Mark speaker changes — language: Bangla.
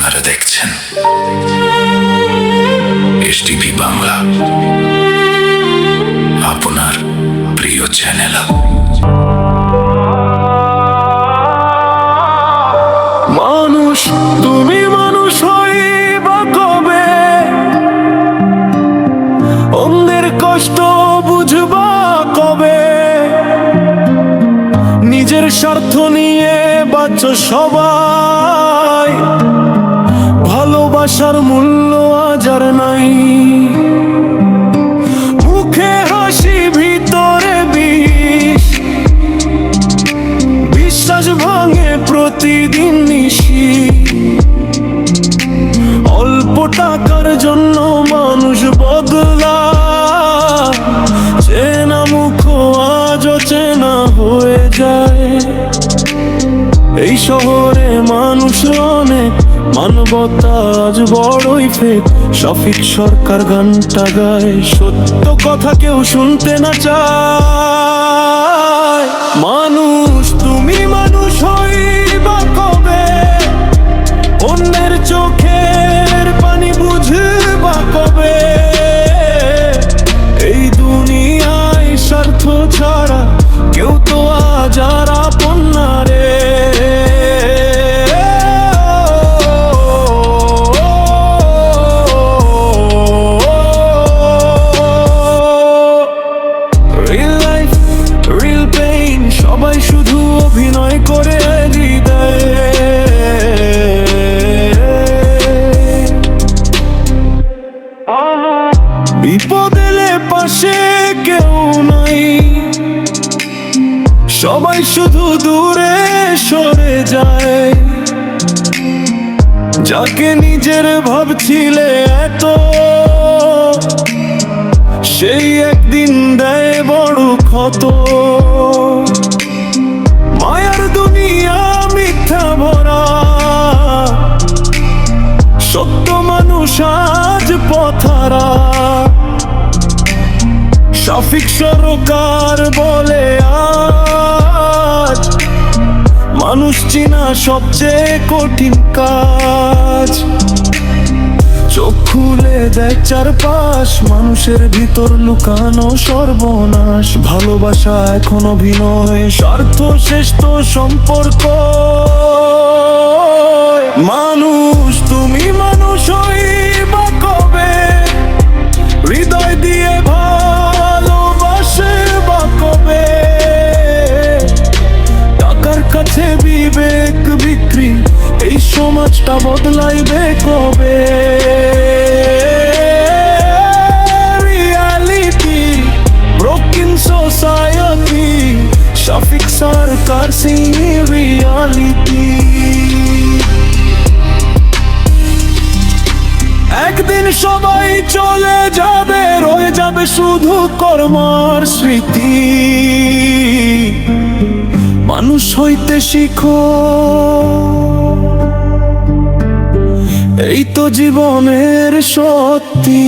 Speaker 1: আপনারা দেখছেন এসটিভি বাংলা, আপনার প্রিয় চ্যানেল।
Speaker 2: মানুষ তুমি মানুষ হইবা কবে? অন্যের কষ্ট বুঝবা কবে? নিজের স্বার্থ নিয়ে বাঁচো সবাই, ভালোবাসার মূল্য আজ আর নাই। মুখে হাসি ভিতরে বিষ, বিশ্বাস ভাঙে প্রতিদিন নিশি। অল্প টাকার জন্য মানুষ বদলা, চেনা মুখ আজ চেনা হয়ে যায়। এই শহরে মানুষ অনেক, মানবতা আজ বড়ই ফেক। শফিক সরকার গানটা গায়, সত্য কথা কেউ শুনতে না চায়। মানুষ তুমি মানুষ হইবা কবে? অন্যের চোখের পানি বুঝবা কবে? এই দুনিয়ায় স্বার্থ ছাড়া কেউ তো আজ আর আপন না রে। সবাই শুধু অভিনয় করে হৃদয়ে, বিপদ এলে পাশে কেউ নাই। সবাই শুধু দূরে সরে যায়। যাকে নিজের ভাবছিলে এত, সেই একদিন দেয় বড় ক্ষত। মায়ার দুনিয়া মিথ্যা ভরা, সত্য মানুষ আজ পথহারা। শফিক সরকার বলে আজ মানুষ চিনা সবচেয়ে কঠিন কাজ। চোখ খুলে দেখ চারপাশ, মানুষের ভিতর লুকানো সর্বনাশ। ভালোবাসা এখন অভিনয়, স্বার্থ শেষ তো সম্পর্ক। মানুষ তুমি মানুষ হইবা কবে? হৃদয় দিয়ে ভালোবাসে বা কবে? টাকার কাছে বিবেক বিক্রি, এই সমাজটা বদলাইবে কবে? রিয়ালিটি ব্রোকেন সোসাইটি, শফিক সরকার সিং রিয়ালিটি। একদিন সবাই চলে যাবে, রয়ে যাবে শুধু কর্মর স্মৃতি। মানুষ হইতে শিখো, এই তো জীবনের সত্যি।